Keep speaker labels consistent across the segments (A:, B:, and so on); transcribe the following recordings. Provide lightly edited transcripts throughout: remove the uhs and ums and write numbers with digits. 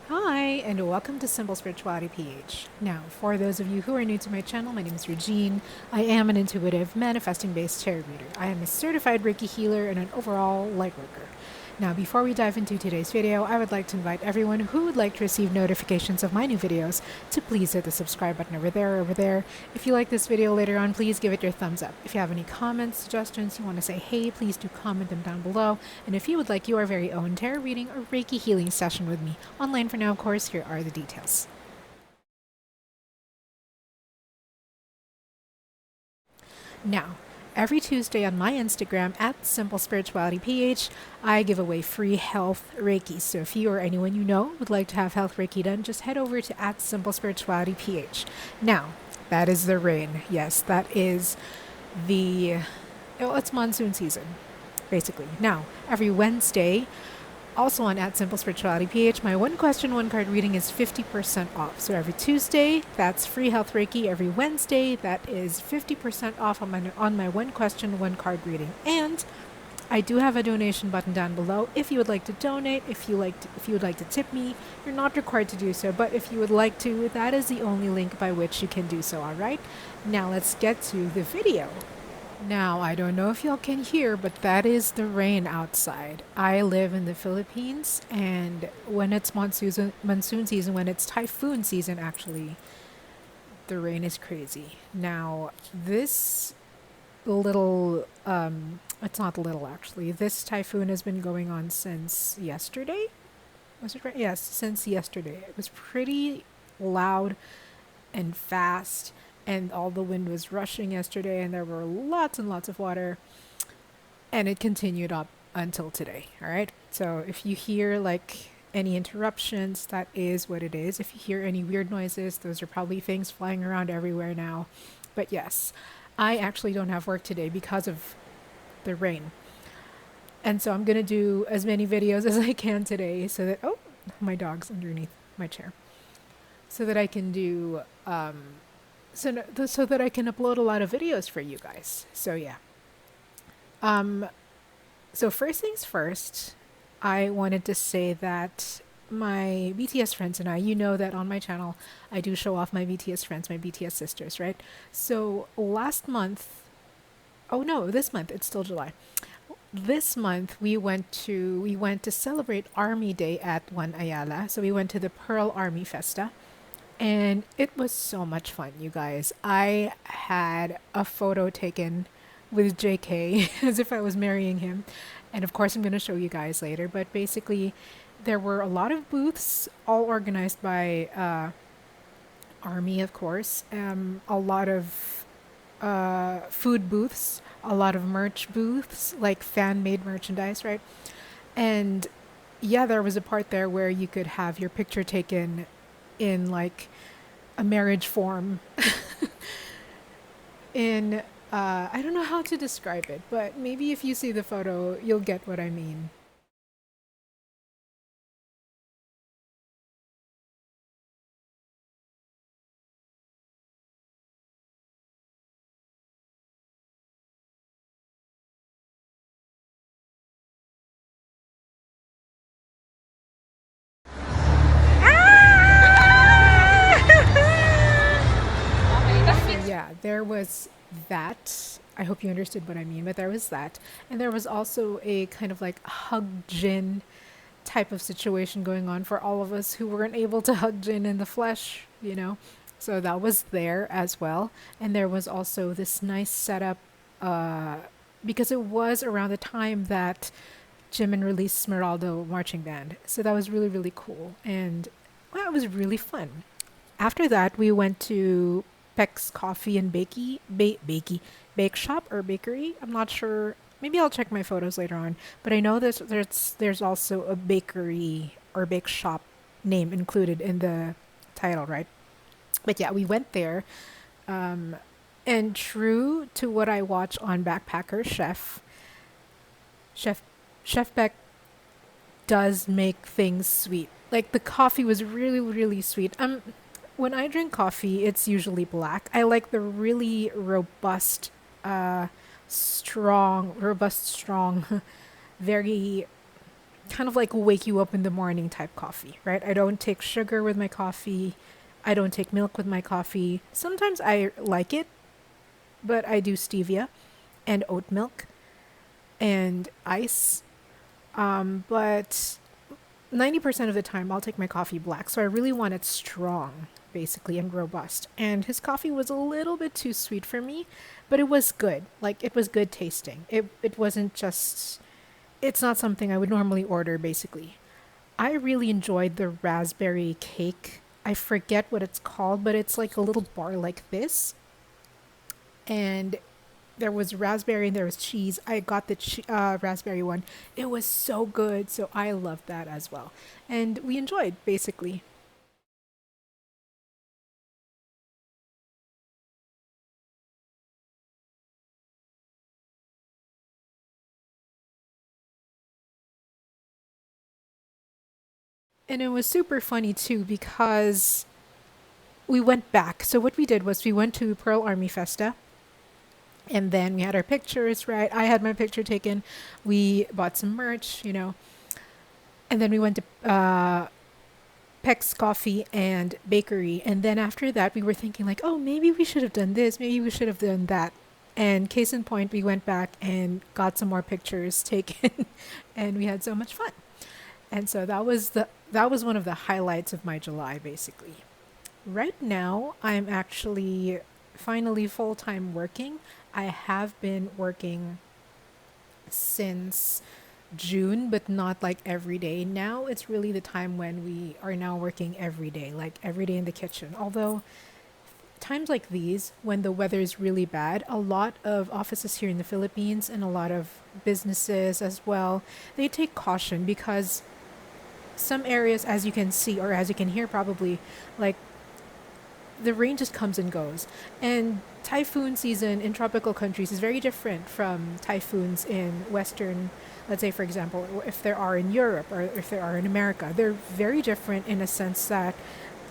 A: Hi, and welcome to SimpleSpiritualityPH. Now, for those of you who are new to my channel, my name is Regine. I am an intuitive, manifesting-based tarot reader. I am a certified Reiki healer and an overall lightworker. Now, before we dive into today's video, I would like to invite everyone who would like to receive notifications of my new videos to please hit the subscribe button over there or over there. If you like this video later on, please give it your thumbs up. If you have any comments, suggestions, you want to say hey, please do comment them down below. And if you would like your very own tarot reading or Reiki healing session with me, online for now, of course, here are the details. Now, every Tuesday on my Instagram at SimpleSpiritualityPH, I give away free health Reiki. So if you or anyone you know would like to have health Reiki done, just head over to at SimpleSpiritualityPH. Now, that is the rain. Yes, that is it's monsoon season, basically. Now, every Wednesday, also on at SimpleSpiritualityPH, my one question, one card reading is 50% off. So every Tuesday, that's free health Reiki. Every Wednesday, that is 50% off on my one question, one card reading. And I do have a donation button down below. If you would like to donate, if you would like to tip me, you're not required to do so. But if you would like to, that is the only link by which you can do so. All right. Now let's get to the video. Now, I don't know if y'all can hear, but that is the rain outside. I live in the Philippines, and when it's monsoon season, when it's typhoon season, actually, the rain is crazy. Now, this little, it's not little actually, this typhoon has been going on since yesterday. Was it right? Yes, since yesterday. It was pretty loud and fast, and all the wind was rushing yesterday, and there were lots and lots of water, and it continued up until today. All right, so if you hear like any interruptions, that is what it is. If you hear any weird noises, those are probably things flying around everywhere now. But yes, I actually don't have work today because of the rain, and so I'm gonna do as many videos as I can today so that my dog's underneath my chair, so that I can do so that I can upload a lot of videos for you guys. So yeah. So first things first, I wanted to say that my BTS friends and I, you know that on my channel, I do show off my BTS friends, my BTS sisters, right? So last month, oh no, this month, it's still July. This month we went to celebrate Army Day at One Ayala. So we went to the Pearl Army Festa. And it was so much fun, you guys. I had a photo taken with JK as if I was marrying him. And of course, I'm going to show you guys later. But basically, there were a lot of booths, all organized by Army, of course. A lot of food booths, a lot of merch booths, like fan made merchandise, right? And yeah, there was a part there where you could have your picture taken in like a marriage form in I don't know how to describe it, but maybe if you see the photo you'll get what I mean. Yeah, there was that. I hope you understood what I mean, but there was that. And there was also a kind of like hug Jin type of situation going on for all of us who weren't able to hug Jin in the flesh. So that was there as well. And there was also this nice setup because it was around the time that Jimin released Smeraldo Marching Band. So that was really, really cool. And well, it was really fun. After that, we went to Peck's Coffee and Bake Shop or Bakery. I'm not sure. Maybe I'll check my photos later on. But I know there's also a bakery or bake shop name included in the title, right? But yeah, we went there. Um, and true to what I watch on Backpacker Chef Chef Beck does make things sweet. Like the coffee was really, really sweet. When I drink coffee, it's usually black. I like the really robust, strong, very kind of like wake you up in the morning type coffee, right? I don't take sugar with my coffee. I don't take milk with my coffee. Sometimes I like it, but I do stevia and oat milk and ice. But 90% of the time, I'll take my coffee black. So I really want it strong, basically, and robust. And his coffee was a little bit too sweet for me, but it was good. Like, it was good tasting. It wasn't just, it's not something I would normally order, basically. I really enjoyed the raspberry cake. I forget what it's called, but it's like a little bar like this. And there was raspberry and there was cheese. I got the raspberry one. It was so good. So I loved that as well. And we enjoyed, basically. And it was super funny too because we went back. So what we did was we went to Pearl Army Festa and then we had our pictures, right? I had my picture taken. We bought some merch. And then we went to Peck's Coffee and Bakery. And then after that, we were thinking like, oh, maybe we should have done this. Maybe we should have done that. And case in point, we went back and got some more pictures taken and we had so much fun. And so that was one of the highlights of my July, basically. Right now, I'm actually finally full-time working. I have been working since June, but not like every day. Now it's really the time when we are now working every day, like every day in the kitchen. Although times like these, when the weather is really bad, a lot of offices here in the Philippines and a lot of businesses as well, they take caution because some areas, as you can see or as you can hear probably, like the rain just comes and goes. And typhoon season in tropical countries is very different from typhoons in Western, let's say, for example, if there are in Europe or if there are in America. They're very different in a sense that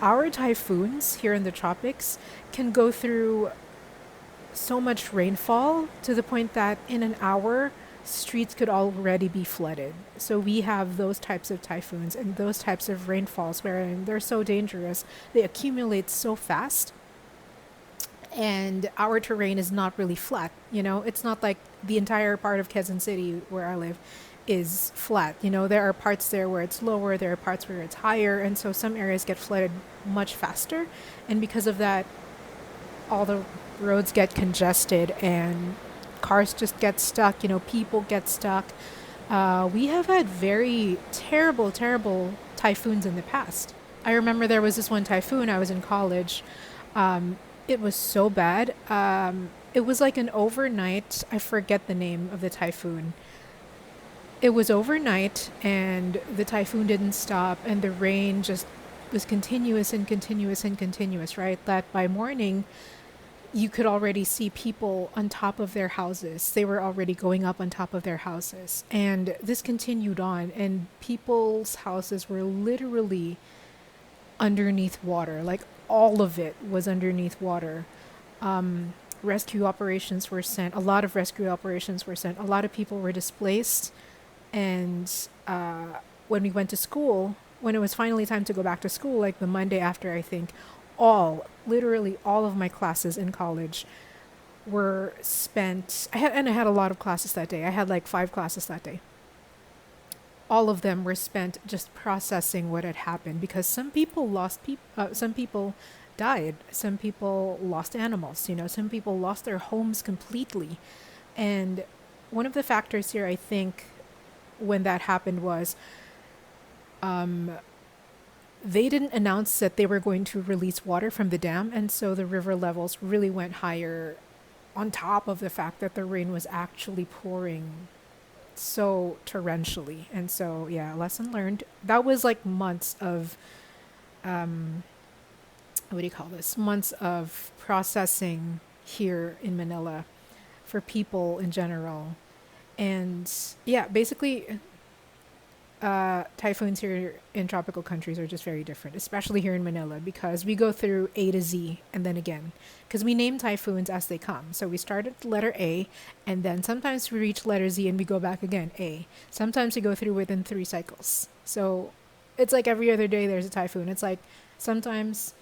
A: our typhoons here in the tropics can go through so much rainfall to the point that in an hour, streets could already be flooded. So we have those types of typhoons and those types of rainfalls where they're so dangerous. They accumulate so fast and our terrain is not really flat. It's not like the entire part of Quezon City where I live is flat. There are parts there where it's lower, there are parts where it's higher, and so some areas get flooded much faster. And because of that, all the roads get congested and cars just get stuck, people get stuck. We have had very terrible, terrible typhoons in the past. I remember there was this one typhoon. I was in college. It was so bad. It was like an overnight, I forget the name of the typhoon. It was overnight and the typhoon didn't stop and the rain just was continuous and continuous and continuous, right? That by morning, you could already see people on top of their houses. They were already going up on top of their houses. And this continued on, and people's houses were literally underneath water. Like all of it was underneath water. Rescue operations were sent. A lot of rescue operations were sent. A lot of people were displaced. And when we went to school, when it was finally time to go back to school, like the Monday after, I think, literally all of my classes in college were spent. I had a lot of classes that day. I had like 5 classes that day. All of them were spent just processing what had happened because some people some people died, some people lost animals, some people lost their homes completely. And one of the factors here, I think, when that happened was they didn't announce that they were going to release water from the dam, and so the river levels really went higher on top of the fact that the rain was actually pouring so torrentially. And so, yeah, lesson learned. That was like months of, what do you call this? Months of processing here in Manila for people in general. And yeah, basically, typhoons here in tropical countries are just very different, especially here in Manila, because we go through A to Z and then again, because we name typhoons as they come. So we start at letter A, and then sometimes we reach letter Z and we go back again, A. Sometimes we go through within 3 cycles. So it's like every other day there's a typhoon. It's like sometimes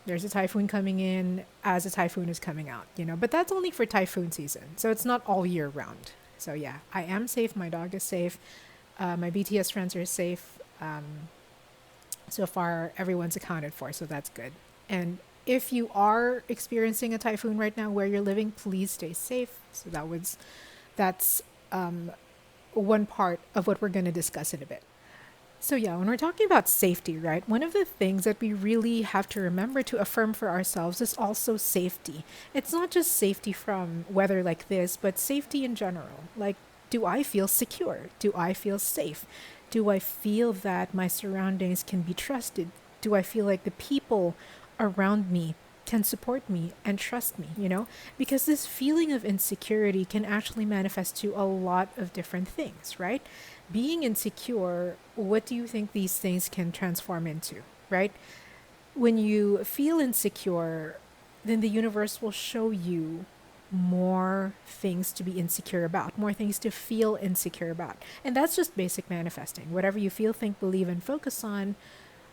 A: there's a typhoon coming in as a typhoon is coming out, but that's only for typhoon season. So it's not all year round. So yeah, I am safe. My dog is safe. My BTS friends are safe. So far, everyone's accounted for, so that's good. And if you are experiencing a typhoon right now where you're living, please stay safe. So that's one part of what we're going to discuss in a bit. So yeah, when we're talking about safety, right, one of the things that we really have to remember to affirm for ourselves is also safety. It's not just safety from weather like this, but safety in general. Like, do I feel secure? Do I feel safe? Do I feel that my surroundings can be trusted? Do I feel like the people around me can support me and trust me, Because this feeling of insecurity can actually manifest to a lot of different things, right? Being insecure, what do you think these things can transform into, right? When you feel insecure, then the universe will show you more things to be insecure about, more things to feel insecure about. And that's just basic manifesting. Whatever you feel, think, believe, and focus on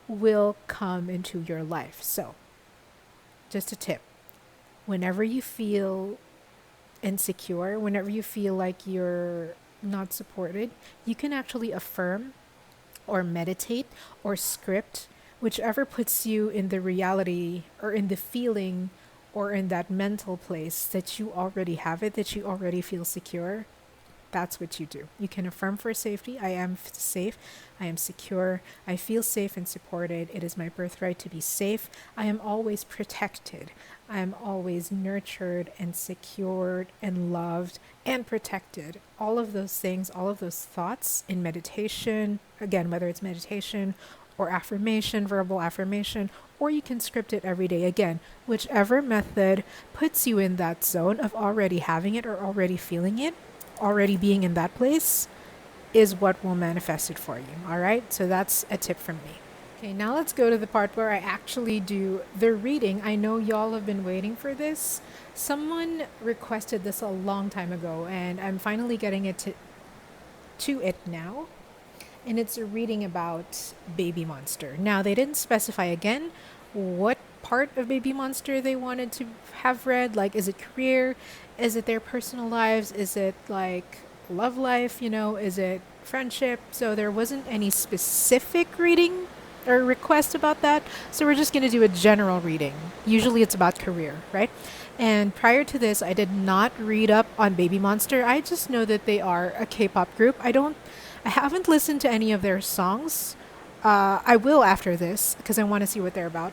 A: will come into your life. So, just a tip. Whenever you feel insecure, whenever you feel like you're not supported, you can actually affirm or meditate or script, whichever puts you in the reality or in the feeling or in that mental place that you already have it, that you already feel secure. That's what you do. You can affirm for safety. I am safe. I am secure. I feel safe and supported. It is my birthright to be safe. I am always protected. I am always nurtured and secured and loved and protected. All of those things, all of those thoughts in meditation, again, whether it's meditation or affirmation, verbal affirmation, or you can script it every day. Again, whichever method puts you in that zone of already having it or already feeling it, already being in that place, is what will manifest it for you. All right, so that's a tip from me. Okay, now let's go to the part where I actually do the reading. I know y'all have been waiting for this. Someone requested this a long time ago, and I'm finally getting it to it now. And it's a reading about Babymonster. Now, they didn't specify again what part of Babymonster they wanted to have read. Like, is it career? Is it their personal lives? Is it like love life? Is it friendship? So there wasn't any specific reading or request about that. So we're just going to do a general reading. Usually it's about career, right? And prior to this, I did not read up on Babymonster. I just know that they are a K-pop group. I haven't listened to any of their songs. I will after this because I want to see what they're about.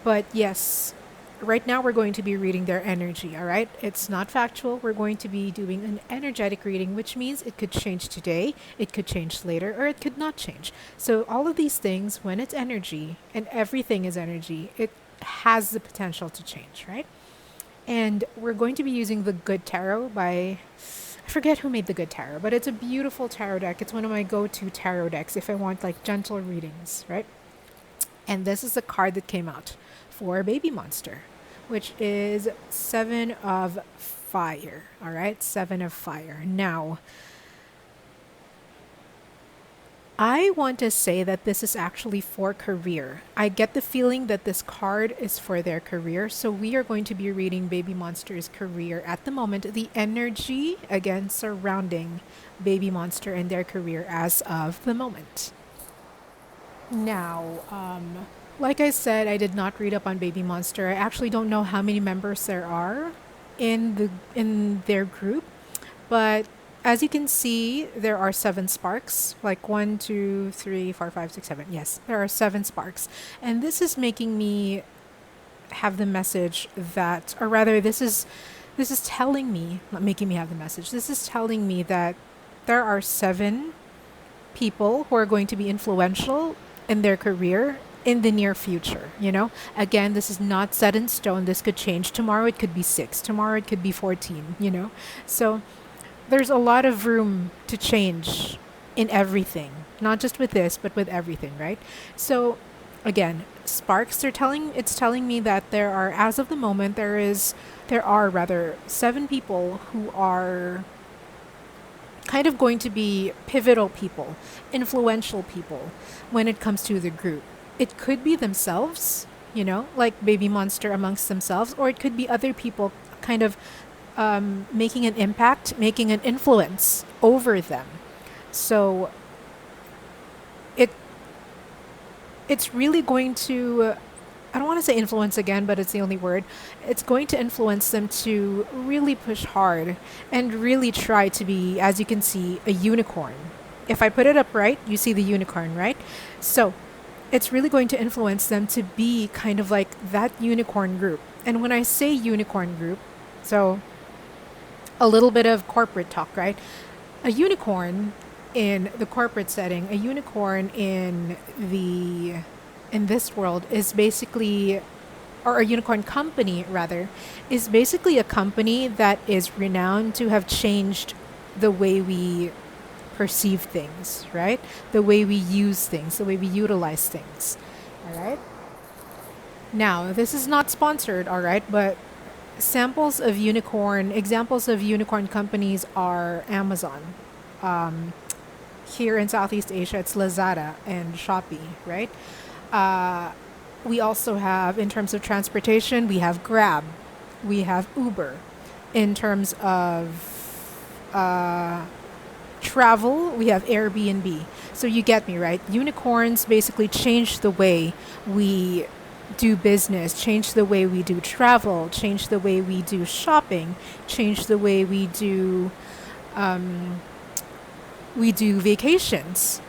A: But yes, right now we're going to be reading their energy, all right? It's not factual. We're going to be doing an energetic reading, which means it could change today, it could change later, or it could not change. So all of these things, when it's energy, and everything is energy, it has the potential to change, right? And we're going to be using the Good Tarot by... I forget who made the Good Tarot, but it's a beautiful tarot deck. It's one of my go-to tarot decks if I want like gentle readings, right? And this is the card that came out for Babymonster, which is 7 of Fire, all right? 7 of Fire. Now, I want to say that this is actually for career. I get the feeling that this card is for their career. So we are going to be reading Babymonster's career at the moment. The energy, again, surrounding Babymonster and their career as of the moment. Now, like I said, I did not read up on Babymonster. I actually don't know how many members there are in their group. But as you can see, there are 7 sparks, like 1, 2, 3, 4, 5, 6, 7. Yes, there are 7 sparks. And this is making me have the message that, or rather, this is telling me, not making me have the message, this is telling me that there are 7 people who are going to be influential in their career in the near future, Again, this is not set in stone. This could change. Tomorrow it could be 6. Tomorrow it could be 14, So there's a lot of room to change in everything, Not just with this, but with everything, right? So again, sparks, it's telling me that there are, as of the moment, there are rather 7 people who are kind of going to be pivotal people, influential people when it comes to the group. It could be themselves, like Babymonster amongst themselves, or it could be other people kind of making an impact, making an influence over them. So it it's really going to, I don't want to say influence again, but it's the only word. It's going to influence them to really push hard and really try to be, as you can see, a unicorn. If I put it up right, you see the unicorn, right? So it's really going to influence them to be kind of like that unicorn group. And when I say unicorn group, so a little bit of corporate talk, right? A unicorn in the corporate setting, a unicorn in this world is basically, or a unicorn company rather, is basically a company that is renowned to have changed the way we perceive things, right? The way we use things, the way we utilize things. All right. Now, this is not sponsored, all right, but examples of unicorn companies are Amazon. Here in Southeast Asia, it's Lazada and Shopee, right? We also have, in terms of transportation, we have Grab, we have Uber. In terms of travel, we have Airbnb. So you get me, right? Unicorns basically change the way we do business, change the way we do travel, change the way we do shopping, change the way we do vacations,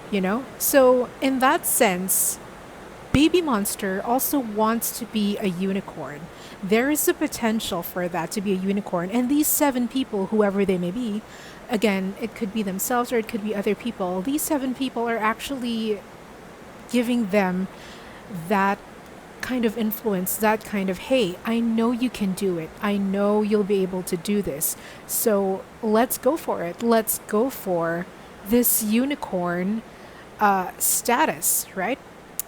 A: So in that sense, Babymonster also wants to be a unicorn. There is a potential for that to be a unicorn. And these 7 people, whoever they may be, again, it could be themselves or it could be other people. These 7 people are actually giving them that kind of influence, that kind of, hey, I know you can do it. I know you'll be able to do this. So let's go for it. Let's go for this unicorn status, right?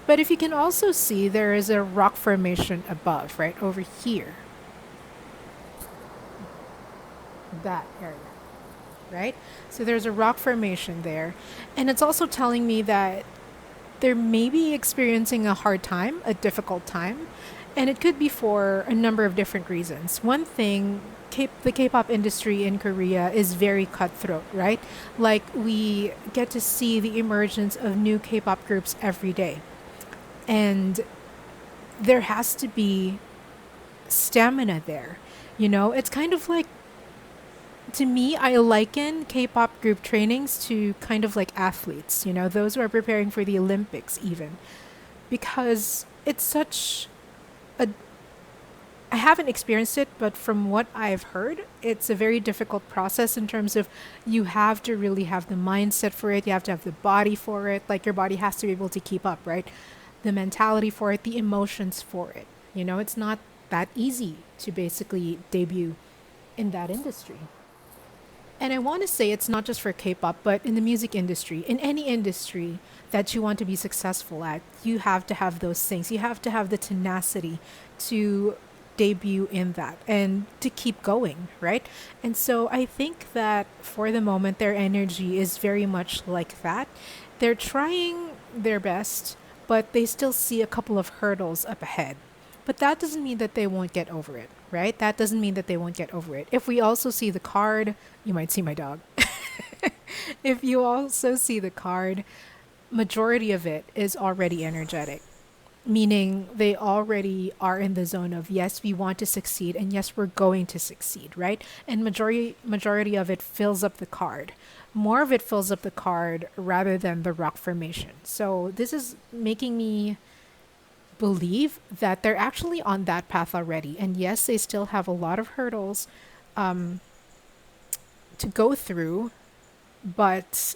A: But if you can also see, there is a rock formation above, right? Over here. That area, right? So there's a rock formation there. And it's also telling me that they're maybe experiencing a hard time, a difficult time. And it could be for a number of different reasons. One thing, the K-pop industry in Korea is very cutthroat, right? Like, we get to see the emergence of new K-pop groups every day. And there has to be stamina there. It's kind of like, to me, I liken K-pop group trainings to kind of like athletes, those who are preparing for the Olympics even. Because it's such I haven't experienced it, but from what I've heard, it's a very difficult process in terms of you have to really have the mindset for it. You have to have the body for it. Like, your body has to be able to keep up, right? The mentality for it, the emotions for it. It's not that easy to basically debut in that industry. And I want to say it's not just for K-pop, but in the music industry, in any industry that you want to be successful at, you have to have those things. You have to have the tenacity to debut in that and to keep going, right? And so I think that for the moment, their energy is very much like that. They're trying their best, but they still see a couple of hurdles up ahead. But that doesn't mean that they won't get over it, right? That doesn't mean that they won't get over it. If we also see the card, you might see my dog. If you also see the card, majority of it is already energetic, meaning they already are in the zone of, yes, we want to succeed, and yes, we're going to succeed, right? And majority of it fills up the card. More of it fills up the card rather than the rock formation. So this is making me believe that they're actually on that path already. And yes, they still have a lot of hurdles to go through, but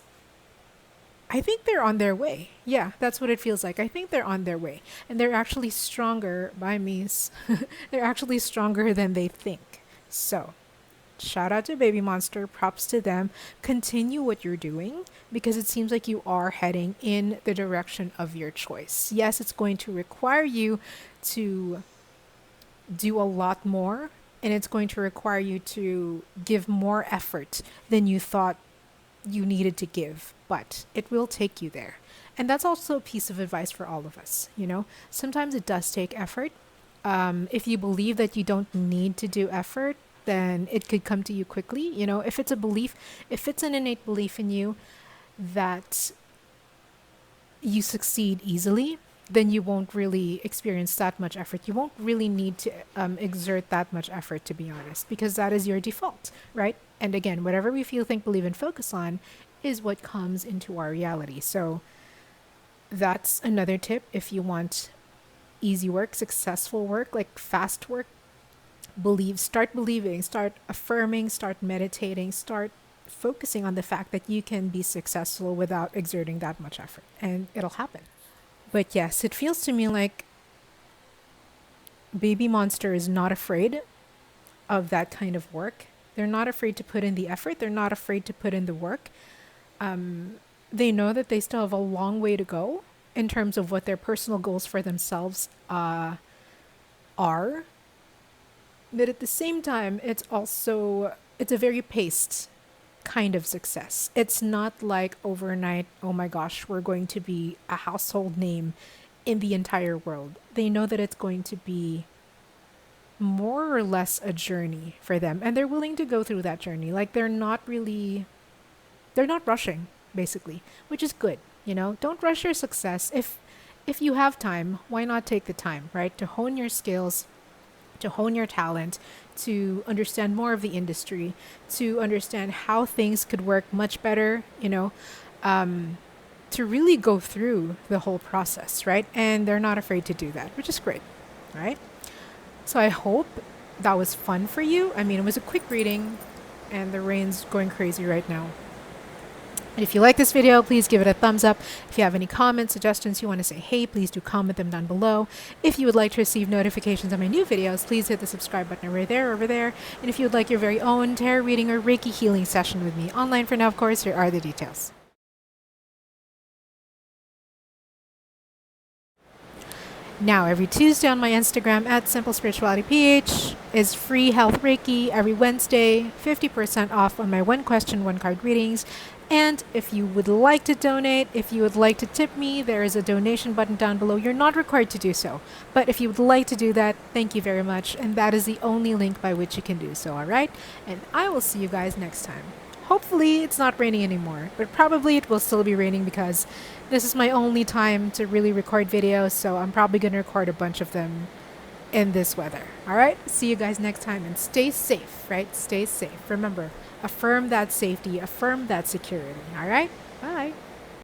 A: I think they're on their way. Yeah, that's what it feels like. I think they're on their way. And they're actually stronger, by means, they're actually stronger than they think. So Shout out to Babymonster. Props to them. Continue what you're doing because it seems like you are heading in the direction of your choice. Yes, it's going to require you to do a lot more, and it's going to require you to give more effort than you thought you needed to give, but it will take you there. And that's also a piece of advice for all of us. Sometimes it does take effort. If you believe that you don't need to do effort, then it could come to you quickly. If it's a belief, if it's an innate belief in you that you succeed easily, then you won't really experience that much effort. You won't really need to exert that much effort, to be honest, because that is your default, right? And again, whatever we feel, think, believe, and focus on is what comes into our reality. So that's another tip. If you want easy work, successful work, like fast work, start believing, start affirming, start meditating, start focusing on the fact that you can be successful without exerting that much effort, and it'll happen. But yes, it feels to me like Babymonster is not afraid of that kind of work. They're not afraid to put in the effort. They're not afraid to put in the work. They know that they still have a long way to go in terms of what their personal goals for themselves are. But at the same time, it's a very paced kind of success. It's not like overnight, oh my gosh, we're going to be a household name in the entire world. They know that it's going to be more or less a journey for them, and they're willing to go through that journey. Like they're not rushing, basically, which is good. Don't rush your success. If you have time, why not take the time, right? To hone your skills, to hone your talent, to understand more of the industry, to understand how things could work much better, to really go through the whole process, right? And they're not afraid to do that, which is great, right? So I hope that was fun for you. I mean, it was a quick reading, and the rain's going crazy right now. And if you like this video, please give it a thumbs up. If you have any comments, suggestions, you want to say hey, please do comment them down below. If you would like to receive notifications on my new videos, please hit the subscribe button over there. And if you would like your very own tarot reading or Reiki healing session with me online for now, of course, here are the details. Now, every Tuesday on my Instagram at SimpleSpiritualityPH is free health Reiki. Every Wednesday, 50% off on my one question, one card readings. And if you would like to donate, if you would like to tip me, there is a donation button down below. You're not required to do so. But if you would like to do that, thank you very much. And that is the only link by which you can do so, all right? And I will see you guys next time. Hopefully it's not raining anymore, but probably it will still be raining because this is my only time to really record videos, so I'm probably going to record a bunch of them in this weather. All right? See you guys next time, and stay safe, right? Stay safe. Remember, affirm that safety, affirm that security. All right? Bye.